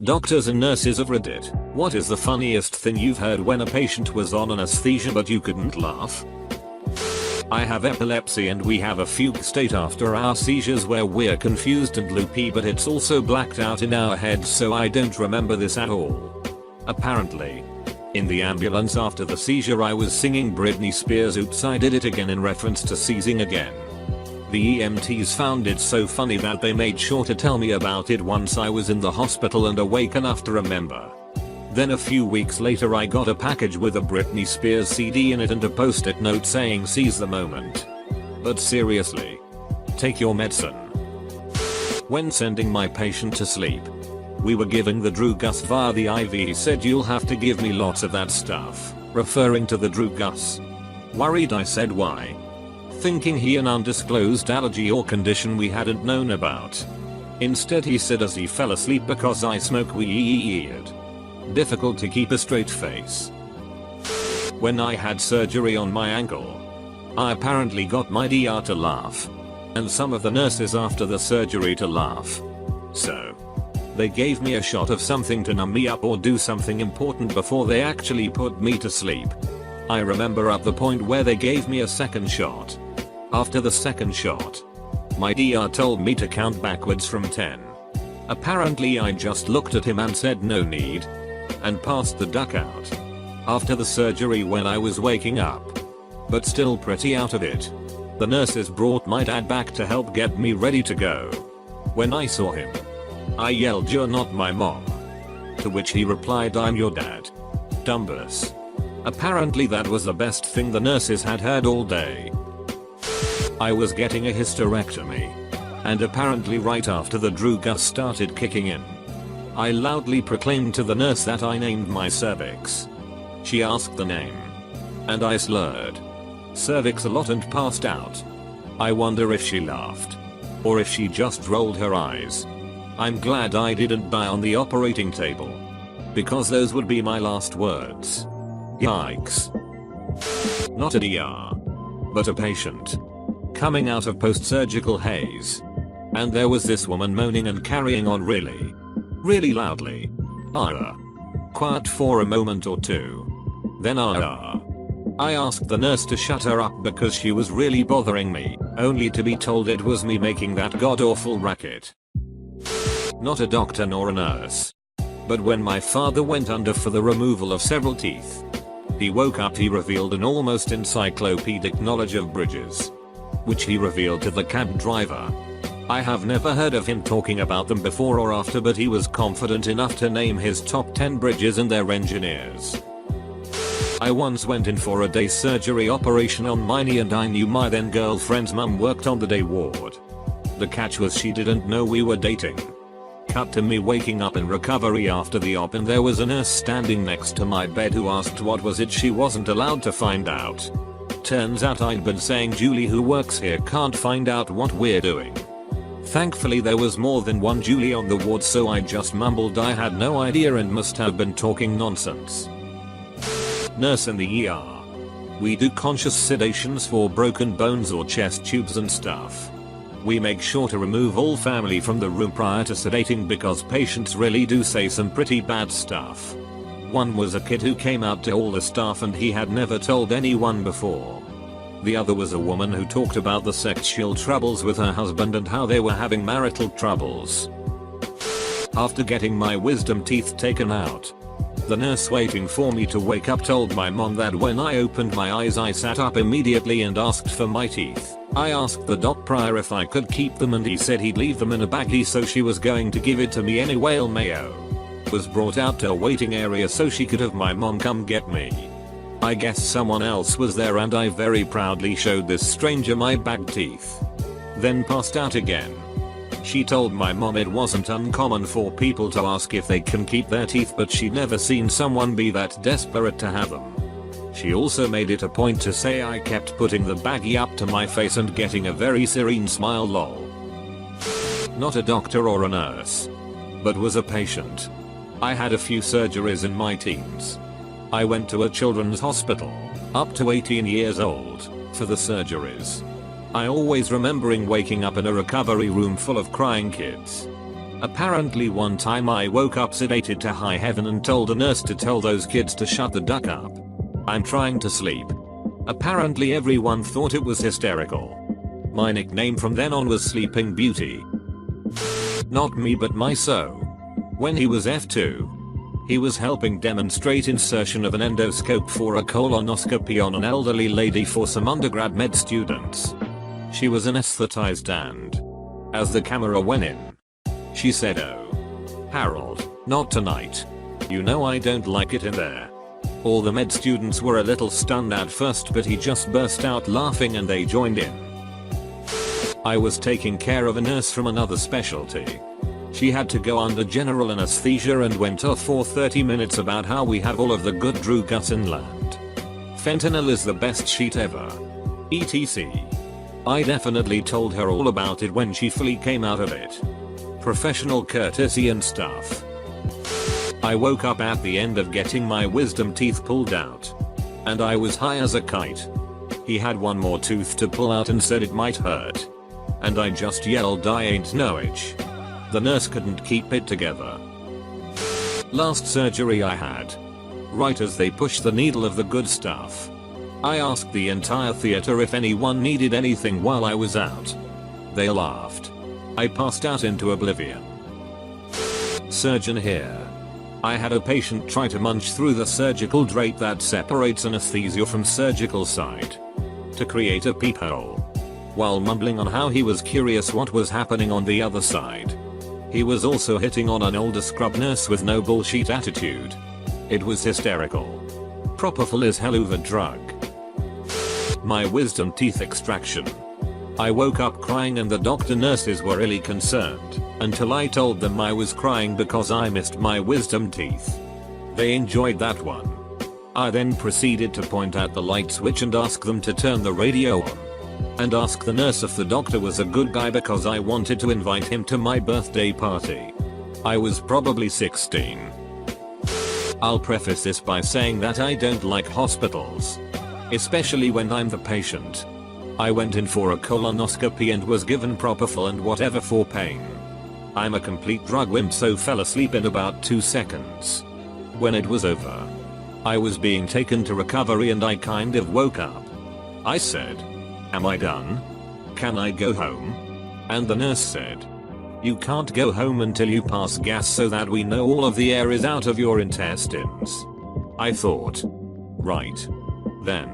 Doctors and nurses of Reddit, what is the funniest thing you've heard when a patient was on anesthesia but you couldn't laugh? I have epilepsy and we have a fugue state after our seizures where we're confused and loopy, but it's also blacked out in our heads, so I don't remember this at all. Apparently, in the ambulance after the seizure I was singing Britney Spears' Oops I Did It Again in reference to seizing again. The EMTs found it so funny that they made sure to tell me about it once I was in the hospital and awake enough to remember. Then a few weeks later I got a package with a Britney Spears CD in it and a post-it note saying seize the moment. But seriously, take your medicine. When sending my patient to sleep, we were giving the Drew Gus via the IV. He said you'll have to give me lots of that stuff, referring to the Drew Gus. Worried I said why, thinking he an undisclosed allergy or condition we hadn't known about. Instead he said as he fell asleep because I smoke weed. Difficult to keep a straight face. When I had surgery on my ankle, I apparently got my DR to laugh, and some of the nurses after the surgery to laugh. So they gave me a shot of something to numb me up or do something important before they actually put me to sleep. I remember at the point where they gave me a second shot. After the second shot, my DR told me to count backwards from 10. Apparently I just looked at him and said no need, and passed the duck out. After the surgery when I was waking up, but still pretty out of it, the nurses brought my dad back to help get me ready to go. When I saw him, I yelled, "You're not my mom." To which he replied, "I'm your dad, dumbass." Apparently that was the best thing the nurses had heard all day. I was getting a hysterectomy, and apparently right after the Drew Gus started kicking in, I loudly proclaimed to the nurse that I named my cervix. She asked the name, and I slurred cervix a lot and passed out. I wonder if she laughed, or if she just rolled her eyes. I'm glad I didn't die on the operating table, because those would be my last words. Yikes. Not a DR, but a patient coming out of post-surgical haze. And there was this woman moaning and carrying on really loudly. Quiet for a moment or two. Then I asked the nurse to shut her up because she was really bothering me, only to be told it was me making that god-awful racket. Not a doctor nor a nurse. But when my father went under for the removal of several teeth, he woke up, he revealed an almost encyclopedic knowledge of bridges, which he revealed to the cab driver. I have never heard of him talking about them before or after, but he was confident enough to name his top 10 bridges and their engineers. I once went in for a day surgery operation on my knee and I knew my then girlfriend's mum worked on the day ward. The catch was she didn't know we were dating. Cut to me waking up in recovery after the op and there was a nurse standing next to my bed who asked what was it. She wasn't allowed to find out. Turns out I'd been saying Julie who works here can't find out what we're doing. Thankfully there was more than one Julie on the ward, so I just mumbled I had no idea and must have been talking nonsense. Nurse in the ER. We do conscious sedations for broken bones or chest tubes and stuff. We make sure to remove all family from the room prior to sedating because patients really do say some pretty bad stuff. One was a kid who came out to all the staff and he had never told anyone before. The other was a woman who talked about the sexual troubles with her husband and how they were having marital troubles. After getting my wisdom teeth taken out, the nurse waiting for me to wake up told my mom that when I opened my eyes I sat up immediately and asked for my teeth. I asked the doc prior if I could keep them and he said he'd leave them in a baggie, so she was going to give it to me anyway. Mayo was brought out to a waiting area so she could have my mom come get me. I guess someone else was there and I very proudly showed this stranger my bagged teeth. Then passed out again. She told my mom it wasn't uncommon for people to ask if they can keep their teeth, but she'd never seen someone be that desperate to have them. She also made it a point to say I kept putting the baggie up to my face and getting a very serene smile. Lol. Not a doctor or a nurse, but was a patient. I had a few surgeries in my teens. I went to a children's hospital, up to 18 years old, for the surgeries. I always remembering waking up in a recovery room full of crying kids. Apparently one time I woke up sedated to high heaven and told a nurse to tell those kids to shut the duck up. I'm trying to sleep. Apparently everyone thought it was hysterical. My nickname from then on was Sleeping Beauty. Not me but my so. When he was F2, he was helping demonstrate insertion of an endoscope for a colonoscopy on an elderly lady for some undergrad med students. She was anesthetized and, as the camera went in, she said, "Oh, Harold, not tonight. You know I don't like it in there." All the med students were a little stunned at first, but he just burst out laughing and they joined in. I was taking care of a nurse from another specialty. She had to go under general anesthesia and went off for 30 minutes about how we have all of the good Drew guts in land. Fentanyl is the best sheet ever. etc. I definitely told her all about it when she fully came out of it. Professional courtesy and stuff. I woke up at the end of getting my wisdom teeth pulled out. And I was high as a kite. He had one more tooth to pull out and said it might hurt. And I just yelled, "I ain't no itch." The nurse couldn't keep it together. Last surgery I had. Right as they pushed the needle of the good stuff, I asked the entire theater if anyone needed anything while I was out. They laughed. I passed out into oblivion. Surgeon here. I had a patient try to munch through the surgical drape that separates anesthesia from surgical side to create a peephole, while mumbling on how he was curious what was happening on the other side. He was also hitting on an older scrub nurse with no bullshit attitude. It was hysterical. Propofol is hell of a drug. My wisdom teeth extraction. I woke up crying and the doctor nurses were really concerned until I told them I was crying because I missed my wisdom teeth. They enjoyed that one. I then proceeded to point at the light switch and ask them to turn the radio on. And ask the nurse if the doctor was a good guy because I wanted to invite him to my birthday party. I was probably 16. I'll preface this by saying that I don't like hospitals. Especially when I'm the patient. I went in for a colonoscopy and was given propofol and whatever for pain. I'm a complete drug wimp, so fell asleep in about 2 seconds. When it was over, I was being taken to recovery and I kind of woke up. I said, "Am I done? Can I go home?" And the nurse said, "You can't go home until you pass gas so that we know all of the air is out of your intestines." I thought, right then.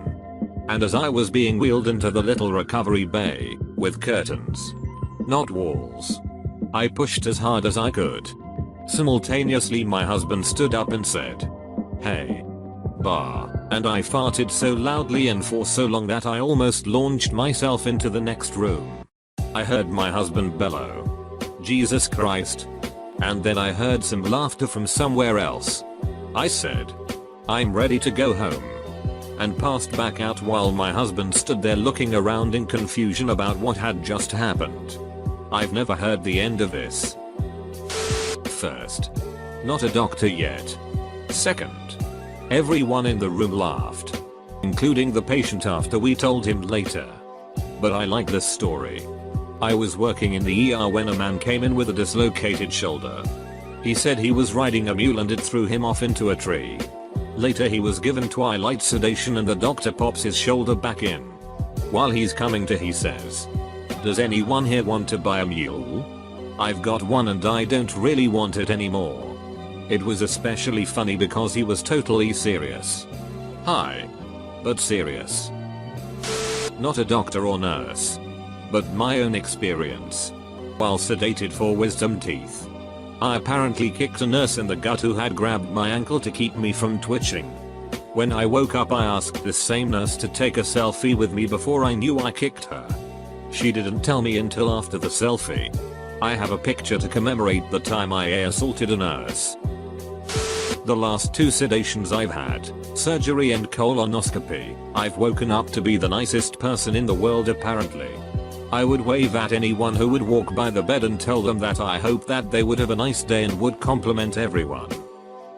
And as I was being wheeled into the little recovery bay, with curtains, not walls, I pushed as hard as I could. Simultaneously my husband stood up and said, "Hey. Bah," and I farted so loudly and for so long that I almost launched myself into the next room. I heard my husband bellow, "Jesus Christ." And then I heard some laughter from somewhere else. I said, "I'm ready to go home," and passed back out while my husband stood there looking around in confusion about what had just happened. I've never heard the end of this. First, not a doctor yet. Second, everyone in the room laughed, including the patient after we told him later. But I like this story. I was working in the ER when a man came in with a dislocated shoulder. He said he was riding a mule and it threw him off into a tree. Later he was given twilight sedation and the doctor pops his shoulder back in. While he's coming to, he says, "Does anyone here want to buy a mule? I've got one and I don't really want it anymore." It was especially funny because he was totally serious. Hi. But serious. Not a doctor or nurse. But my own experience. While sedated for wisdom teeth, I apparently kicked a nurse in the gut who had grabbed my ankle to keep me from twitching. When I woke up I asked this same nurse to take a selfie with me before I knew I kicked her. She didn't tell me until after the selfie. I have a picture to commemorate the time I assaulted a nurse. The last 2 sedations I've had, surgery and colonoscopy, I've woken up to be the nicest person in the world apparently. I would wave at anyone who would walk by the bed and tell them that I hope that they would have a nice day and would compliment everyone.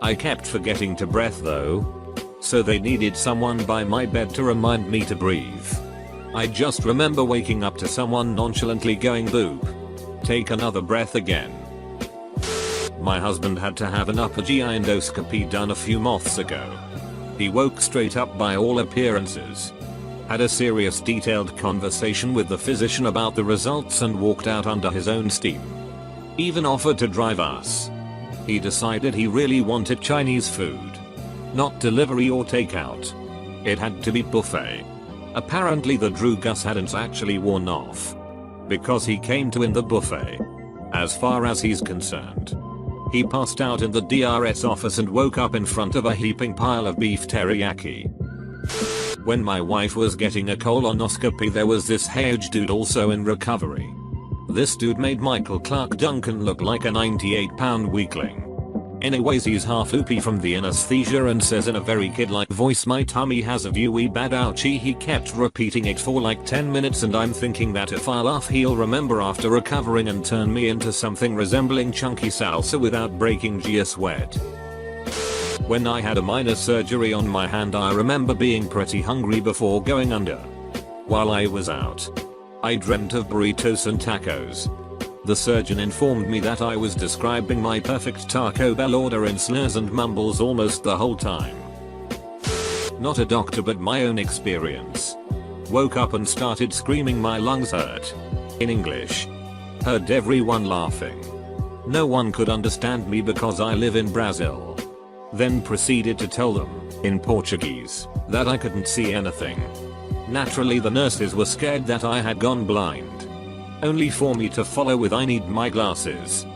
I kept forgetting to breathe though. So they needed someone by my bed to remind me to breathe. I just remember waking up to someone nonchalantly going, "Boop. Take another breath again." My husband had to have an upper GI endoscopy done a few months ago. He woke straight up by all appearances. Had a serious detailed conversation with the physician about the results and walked out under his own steam. Even offered to drive us. He decided he really wanted Chinese food. Not delivery or takeout. It had to be buffet. Apparently the Drugas hadn't actually worn off. Because he came to in the buffet. As far as he's concerned. He passed out in the DRS office and woke up in front of a heaping pile of beef teriyaki. When my wife was getting a colonoscopy, there was this huge dude also in recovery. This dude made Michael Clark Duncan look like a 98-pound weakling. Anyways, he's half loopy from the anesthesia and says in a very kid-like voice, "My tummy has a viewy bad ouchie." He kept repeating it for like 10 minutes and I'm thinking that if I laugh he'll remember after recovering and turn me into something resembling chunky salsa without breaking a sweat. When I had a minor surgery on my hand, I remember being pretty hungry before going under. While I was out, I dreamt of burritos and tacos. The surgeon informed me that I was describing my perfect Taco Bell order in slurs and mumbles almost the whole time. Not a doctor but my own experience. Woke up and started screaming my lungs hurt. In English. Heard everyone laughing. No one could understand me because I live in Brazil. Then proceeded to tell them, in Portuguese, that I couldn't see anything. Naturally the nurses were scared that I had gone blind. Only for me to follow with, "I need my glasses."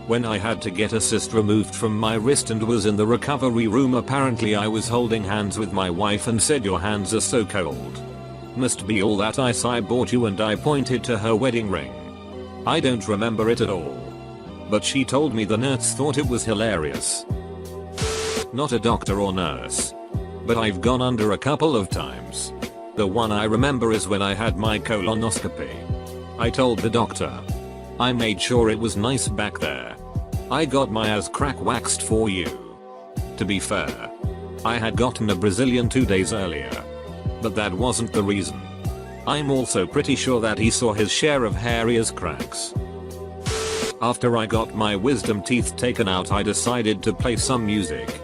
When I had to get a cyst removed from my wrist and was in the recovery room, apparently I was holding hands with my wife and said, "Your hands are so cold. Must be all that ice I bought you," and I pointed to her wedding ring. I don't remember it at all. But she told me the nurse thought it was hilarious. Not a doctor or nurse. But I've gone under a couple of times. The one I remember is when I had my colonoscopy. I told the doctor. I made sure it was nice back there. "I got my ass crack waxed for you." To be fair, I had gotten a Brazilian 2 days earlier. But that wasn't the reason. I'm also pretty sure that he saw his share of hairy ass cracks. After I got my wisdom teeth taken out, I decided to play some music.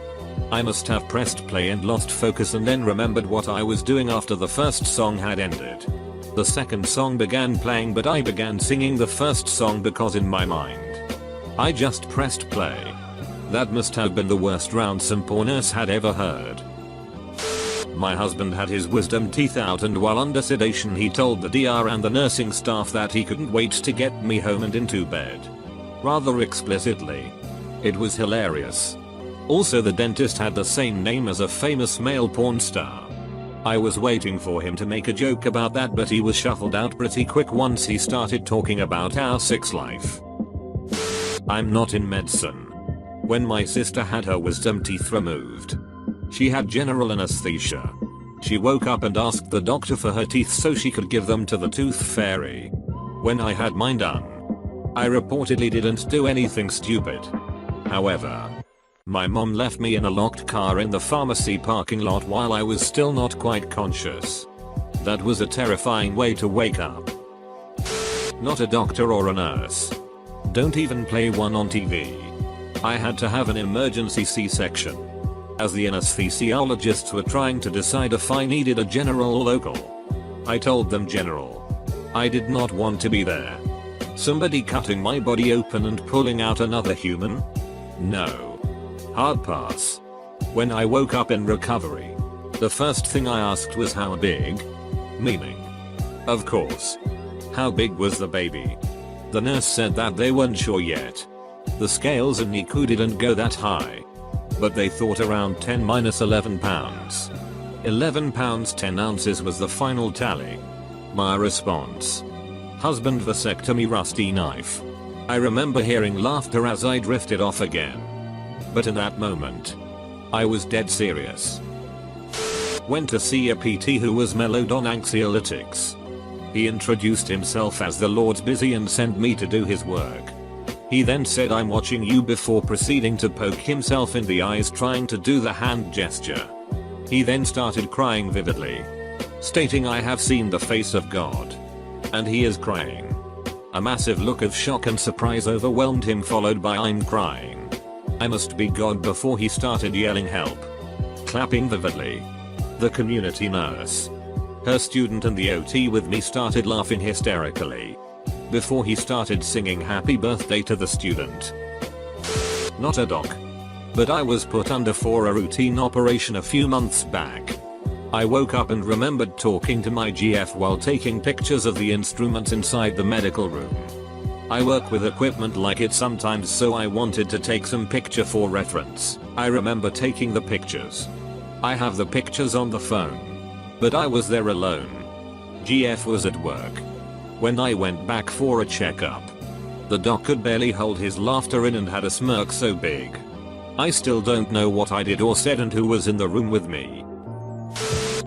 I must have pressed play and lost focus and then remembered what I was doing after the first song had ended. The second song began playing, but I began singing the first song because in my mind, I just pressed play. That must have been the worst round some poor nurse had ever heard. My husband had his wisdom teeth out and while under sedation he told the DR and the nursing staff that he couldn't wait to get me home and into bed. Rather explicitly. It was hilarious. Also the dentist had the same name as a famous male porn star. I was waiting for him to make a joke about that, but he was shuffled out pretty quick once he started talking about our sex life. I'm not in medicine. When my sister had her wisdom teeth removed, she had general anesthesia. She woke up and asked the doctor for her teeth so she could give them to the tooth fairy. When I had mine done, I reportedly didn't do anything stupid. However, my mom left me in a locked car in the pharmacy parking lot while I was still not quite conscious. That was a terrifying way to wake up. Not a doctor or a nurse. Don't even play one on TV. I had to have an emergency C-section. As the anesthesiologists were trying to decide if I needed a general or local. I told them general. I did not want to be there. Somebody cutting my body open and pulling out another human? No. Hard pass. When I woke up in recovery, the first thing I asked was how big? Meaning, of course. How big was the baby? The nurse said that they weren't sure yet. The scales in NICU didn't go that high. But they thought around 10-11 pounds. 11 pounds 10 ounces was the final tally. My response. Husband vasectomy rusty knife. I remember hearing laughter as I drifted off again. But in that moment, I was dead serious. Went to see a PT who was mellowed on anxiolytics. He introduced himself as the Lord's busy and sent me to do his work. He then said, "I'm watching you," before proceeding to poke himself in the eyes trying to do the hand gesture. He then started crying vividly, stating, "I have seen the face of God. And he is crying." A massive look of shock and surprise overwhelmed him, followed by "I'm crying. I must be God," before he started yelling help. Clapping vividly. The community nurse, her student and the OT with me started laughing hysterically. Before he started singing happy birthday to the student. Not a doc. But I was put under for a routine operation a few months back. I woke up and remembered talking to my GF while taking pictures of the instruments inside the medical room. I work with equipment like it sometimes, so I wanted to take some picture for reference. I remember taking the pictures. I have the pictures on the phone. But I was there alone. GF was at work. When I went back for a checkup, the doc could barely hold his laughter in and had a smirk so big. I still don't know what I did or said and who was in the room with me.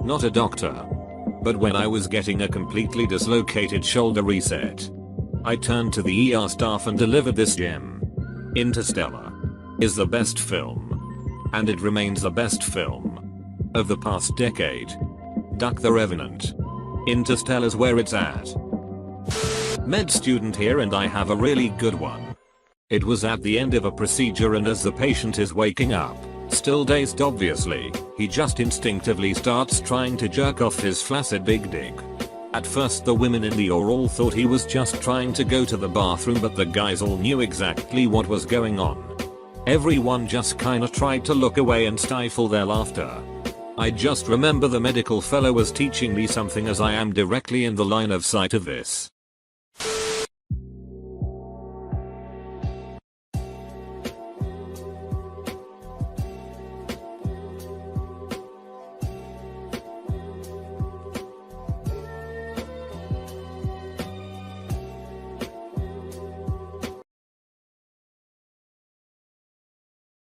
Not a doctor. But when I was getting a completely dislocated shoulder reset, I turned to the ER staff and delivered this gem. Interstellar is the best film. And it remains the best film of the past decade. Duck the Revenant. Interstellar's where it's at. Med student here, and I have a really good one. It was at the end of a procedure, and as the patient is waking up, still dazed obviously, he just instinctively starts trying to jerk off his flaccid big dick. At first the women in the OR all thought he was just trying to go to the bathroom, but the guys all knew exactly what was going on. Everyone just kinda tried to look away and stifle their laughter. I just remember the medical fellow was teaching me something, as I am directly in the line of sight of this.